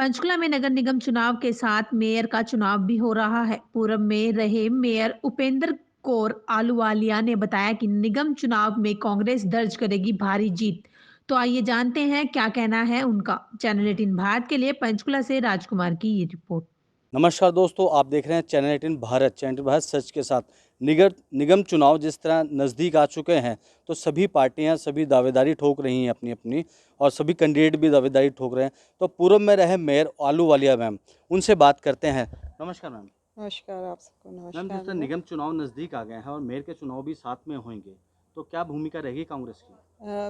पंचकुला में नगर निगम चुनाव के साथ मेयर का चुनाव भी हो रहा है। पूर्व में रहे मेयर उपेंद्र कौर आलूवालिया ने बताया कि निगम चुनाव में कांग्रेस दर्ज करेगी भारी जीत। तो आइए जानते हैं क्या कहना है उनका। चैनल 18 भारत के लिए पंचकुला से राजकुमार की ये रिपोर्ट। नमस्कार दोस्तों, आप देख रहे हैं चैनल 18 भारत। चैनल 18 भारत सच के साथ निगर निगम चुनाव जिस तरह नज़दीक आ चुके हैं तो सभी पार्टियां सभी दावेदारी ठोक रही हैं अपनी अपनी, और सभी कैंडिडेट भी दावेदारी ठोक रहे हैं। तो पूर्व में रहे मेयर आलूवालिया मैम, उनसे बात करते हैं। नमस्कार मैम। नमस्कार, आप सबको मैम, जिस नमस्कार तरह मेरा। निगम चुनाव नज़दीक आ गए हैं और मेयर के चुनाव भी साथ में होंगे, तो क्या भूमिका रहेगी कांग्रेस की?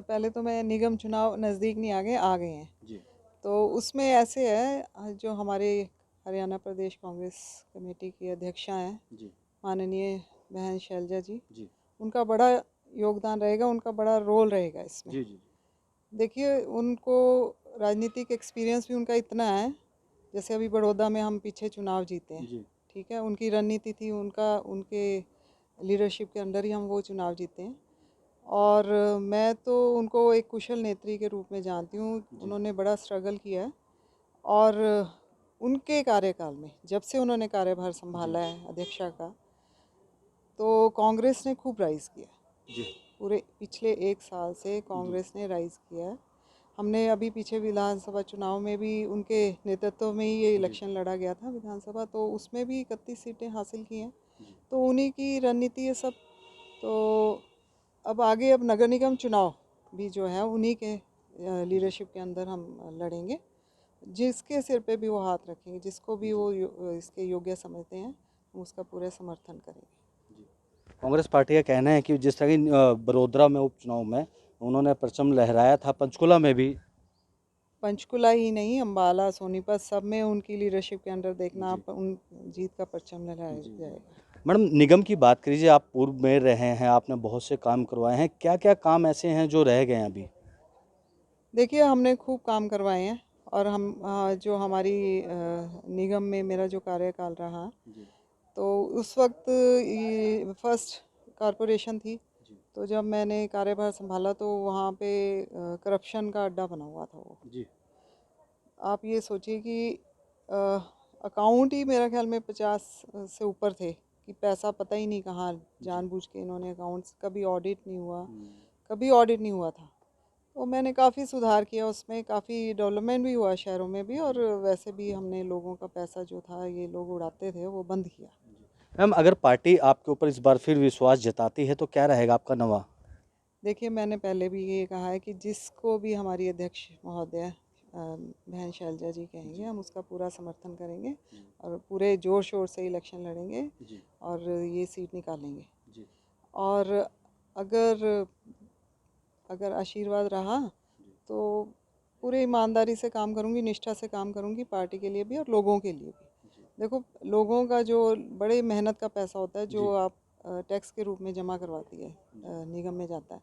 पहले तो मैं निगम चुनाव नज़दीक नहीं आ गए हैं। जी तो उसमें ऐसे है जो हमारे हरियाणा प्रदेश कांग्रेस कमेटी की अध्यक्षा हैं, जी माननीय बहन शैलजा जी, जी उनका बड़ा योगदान रहेगा, उनका बड़ा रोल रहेगा इसमें। जी जी देखिए, उनको राजनीतिक एक्सपीरियंस भी उनका इतना है, जैसे अभी बड़ौदा में हम पीछे चुनाव जीते हैं, जी ठीक है? उनकी रणनीति थी, उनका उनके लीडरशिप के अंडर ही हम वो चुनाव जीते हैं। और मैं तो उनको एक कुशल नेत्री के रूप में जानती हूँ। जी उन्होंने बड़ा स्ट्रगल किया है, और उनके कार्यकाल में जब से उन्होंने कार्यभार जी संभाला है अध्यक्षा का, तो कांग्रेस ने खूब राइज़ किया है। जी पूरे पिछले 1 साल से जी कांग्रेस ने राइज़ किया है। हमने अभी पीछे विधानसभा चुनाव में भी उनके नेतृत्व में ही ये जी इलेक्शन लड़ा गया था विधानसभा, तो उसमें भी 31 सीटें हासिल की हैं। जी तो उन्हीं की रणनीति ये सब। तो अब आगे अब नगर निगम चुनाव भी जो है उन्हीं के जी लीडरशिप के अंदर हम लड़ेंगे। जिसके सिर पे भी वो हाथ रखेंगे, जिसको भी जी वो इसके योग्य समझते हैं, हम उसका पूरा समर्थन करेंगे। जी। कांग्रेस पार्टी का कहना है कि जिस तरह की बड़ोदरा में उपचुनाव में उन्होंने परचम लहराया था, पंचकुला में भी। पंचकुला ही नहीं, अम्बाला, सोनीपत सब में उनकी लीडरशिप के अंडर देखना जी आप उन जीत का परचम लहराया जी जी। जाएगा। मैडम, निगम की बात करिए। आप पूर्व में रहे हैं, आपने बहुत से काम करवाए हैं। क्या क्या काम ऐसे हैं जो रह गए हैं अभी? देखिए, हमने खूब काम करवाए हैं, और हम जो हमारी निगम में मेरा जो कार्यकाल रहा, जी तो उस वक्त ये फर्स्ट कॉरपोरेशन थी। जी तो जब मैंने कार्यभार संभाला तो वहाँ पे करप्शन का अड्डा बना हुआ था वो। जी आप ये सोचिए कि अकाउंट ही मेरा ख्याल में 50 से ऊपर थे, कि पैसा पता ही नहीं कहाँ जी। जानबूझ के इन्होंने अकाउंट्स, कभी ऑडिट नहीं हुआ, हम्म, कभी ऑडिट नहीं हुआ था। तो मैंने काफ़ी सुधार किया उसमें, काफ़ी डेवलपमेंट भी हुआ शहरों में भी, और जी वैसे भी हमने लोगों का पैसा जो था ये लोग उड़ाते थे वो बंद किया। जी। मैम, अगर पार्टी आपके ऊपर इस बार फिर विश्वास जताती है तो क्या रहेगा आपका नवा? देखिए, मैंने पहले भी ये कहा है कि जिसको भी हमारी अध्यक्ष महोदय बहन शैलजा जी कहेंगे, जी हम उसका पूरा समर्थन करेंगे, जी और पूरे ज़ोर शोर से इलेक्शन लड़ेंगे, जी और ये सीट निकालेंगे। जी और अगर अगर आशीर्वाद रहा जी तो पूरे ईमानदारी से काम करूंगी, निष्ठा से काम करूंगी, पार्टी के लिए भी और लोगों के लिए भी। जी देखो, लोगों का जो बड़े मेहनत का पैसा होता है, जो जी आप टैक्स के रूप में जमा करवाती है, जी निगम में जाता है,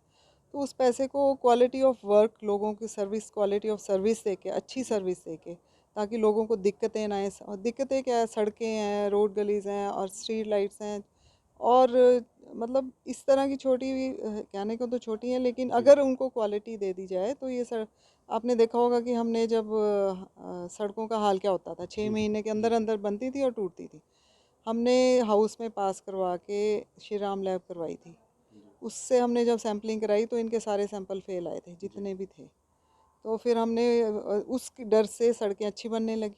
तो उस पैसे को क्वालिटी ऑफ वर्क, लोगों की सर्विस, क्वालिटी ऑफ सर्विस दे के, अच्छी जी सर्विस दे के, ताकि लोगों को दिक्कतें ना आए। और दिक्कतें क्या है? सड़कें हैं, रोड गलीज हैं, और स्ट्रीट लाइट्स हैं, और मतलब इस तरह की छोटी, कहने को तो छोटी हैं, लेकिन जी अगर उनको क्वालिटी दे दी जाए तो ये सर, आपने देखा होगा कि हमने जब सड़कों का हाल क्या होता था, छः जी महीने के जी अंदर अंदर बनती थी और टूटती थी। हमने हाउस में पास करवा के श्री राम लैब करवाई थी। उससे हमने जब सैंपलिंग कराई तो इनके सारे सैंपल फेल आए थे, जी जितने भी थे। तो फिर हमने उस डर से सड़कें अच्छी बनने लगी।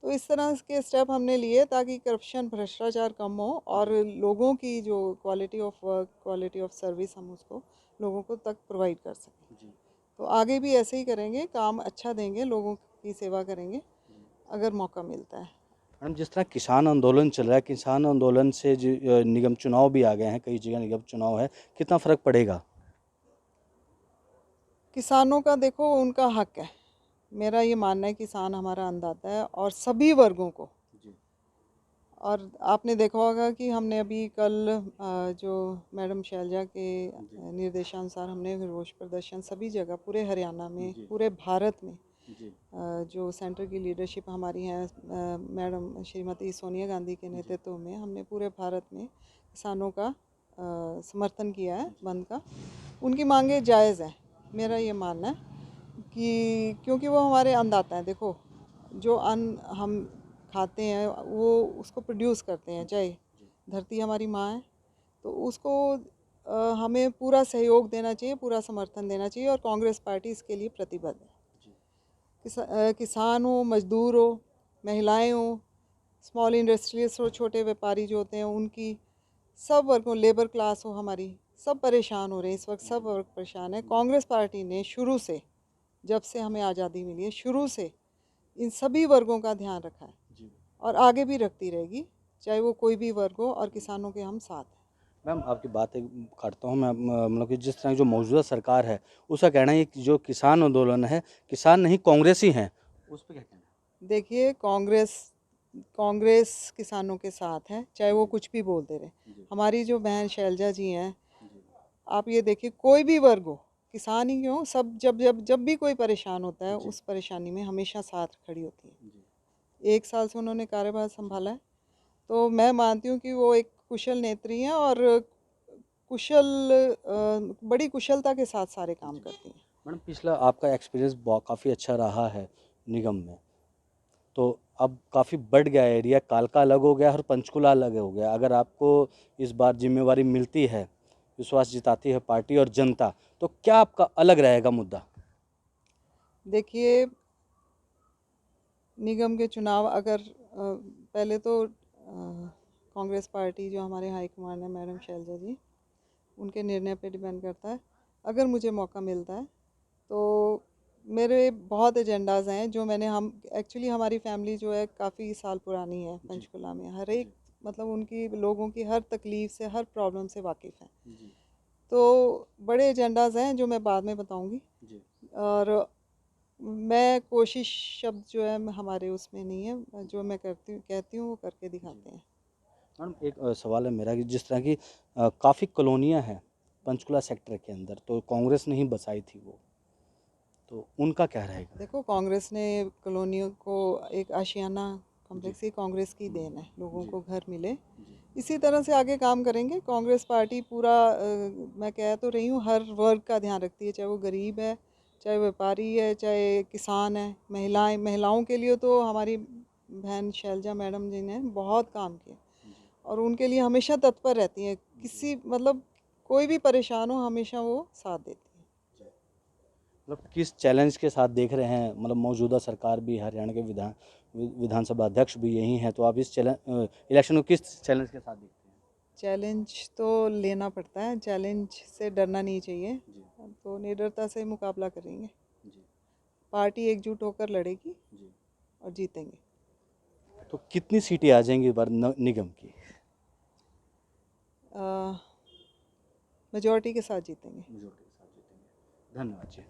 तो इस तरह के स्टेप हमने लिए ताकि करप्शन, भ्रष्टाचार कम हो, और जी लोगों की जो quality of work, quality of service, हम उसको लोगों को तक प्रोवाइड कर सकें। जी तो आगे भी ऐसे ही करेंगे, काम अच्छा देंगे, लोगों की सेवा करेंगे, जी। अगर मौका मिलता है। मैडम, जिस तरह किसान आंदोलन चल रहा है, किसान आंदोलन से निगम चुनाव भी आ गए हैं, कई जगह निगम चुनाव है, कितना फर्क पड़ेगा? किसानों का देखो, उनका हक है। मेरा ये मानना है, किसान हमारा अन्नदाता है, और सभी वर्गों को। जी और आपने देखा होगा कि हमने अभी कल जो मैडम शैलजा के जी निर्देशानुसार हमने रोष प्रदर्शन सभी जगह, पूरे हरियाणा में, जी पूरे भारत में, जी जो सेंटर की लीडरशिप हमारी है, मैडम श्रीमती सोनिया गांधी के जी नेतृत्व में, हमने पूरे भारत में किसानों का समर्थन किया है, जी बंद का। उनकी मांगें जायज़ हैं, मेरा जी ये मानना है, कि क्योंकि वो हमारे अन्नदाता हैं। देखो, जो अन्न हम खाते हैं वो उसको प्रोड्यूस करते हैं, चाहे धरती हमारी माँ है, तो उसको हमें पूरा सहयोग देना चाहिए, पूरा समर्थन देना चाहिए, और कांग्रेस पार्टी इसके लिए प्रतिबद्ध है। किसान हो, मजदूर हो, महिलाएं हो, स्मॉल इंडस्ट्रियलिस्ट हो, छोटे व्यापारी जो होते हैं उनकी, सब वर्गों, लेबर क्लास हो हमारी, सब परेशान हो रहे हैं इस वक्त, सब वर्ग परेशान है। कांग्रेस पार्टी ने शुरू से, जब से हमें आज़ादी मिली है, शुरू से इन सभी वर्गों का ध्यान रखा है और आगे भी रखती रहेगी, चाहे वो कोई भी वर्ग हो, और किसानों के हम साथ हैं। मैम आपकी बात काटता हूँ मैं, मतलब कि जिस तरह जो मौजूदा सरकार है उसका कहना है कि जो किसान आंदोलन है, किसान नहीं कांग्रेसी हैं, उस पर क्या कहना है? देखिए, कांग्रेस किसानों के साथ है, चाहे वो कुछ भी बोलते रहे। हमारी जो बहन शैलजा जी हैं, आप ये देखिए, कोई भी वर्ग हो, किसान ही क्यों, सब जब भी कोई परेशान होता है, उस परेशानी में हमेशा साथ खड़ी होती है। 1 साल से उन्होंने कार्यभार संभाला है, तो मैं मानती हूँ कि वो एक कुशल नेत्री हैं, और बड़ी कुशलता के साथ सारे काम करती हैं। मैडम पिछला आपका एक्सपीरियंस काफ़ी अच्छा रहा है निगम में, तो अब काफ़ी बढ़ गया एरिया, कालका अलग हो गया और पंचकुला अलग हो गया। अगर आपको इस बार जिम्मेवारी मिलती है, विश्वास जिताती है पार्टी और जनता, तो क्या आपका अलग रहेगा मुद्दा? देखिए, निगम के चुनाव अगर पहले तो कांग्रेस पार्टी, जो हमारे हाईकमान है मैडम शैलजा जी, उनके निर्णय पे डिपेंड करता है। अगर मुझे मौका मिलता है तो मेरे बहुत एजेंडाज हैं जो मैंने, हम एक्चुअली हमारी फैमिली जो है काफ़ी साल पुरानी है पंचकुला में, हर एक मतलब उनकी, लोगों की हर तकलीफ़ से, हर प्रॉब्लम से वाकिफ़ हैं। तो बड़े एजेंडाज हैं जो मैं बाद में बताऊंगी, और मैं कोशिश शब्द जो है हमारे उसमें नहीं है, जो मैं कहती हूँ वो करके दिखाते हैं। मैडम एक सवाल है मेरा कि जिस तरह की काफ़ी कॉलोनियाँ हैं पंचकुला सेक्टर के अंदर, तो कांग्रेस ने ही बसाई थी वो, तो उनका क्या रहेगा? देखो, कांग्रेस ने कॉलोनियों को, एक आशियाना कॉम्प्लेक्स ही कांग्रेस की देन है, लोगों को घर मिले, इसी तरह से आगे काम करेंगे। कांग्रेस पार्टी पूरा, मैं कह तो रही हूँ, हर वर्ग का ध्यान रखती है, चाहे वो गरीब है, चाहे व्यापारी है, चाहे किसान है, महिलाओं के लिए तो हमारी बहन शैलजा मैडम जी ने बहुत काम किया, और उनके लिए हमेशा तत्पर रहती हैं, किसी मतलब कोई भी परेशान हो, हमेशा वो साथ देती हैं। मतलब किस चैलेंज के साथ देख रहे हैं, मतलब मौजूदा सरकार भी, हरियाणा के विधानसभा अध्यक्ष भी यही हैं, तो आप इस इलेक्शन को किस चैलेंज के साथ देखते हैं? चैलेंज तो लेना पड़ता है, चैलेंज से डरना नहीं चाहिए, तो निडरता से मुकाबला करेंगे। पार्टी एकजुट होकर लड़ेगी और जीतेंगे। तो कितनी सीटें आ जाएंगी इस बार निगम की? मेजॉरिटी के साथ जीतेंगे। मेजॉरिटी के साथ जीतेंगे। धन्यवाद जी।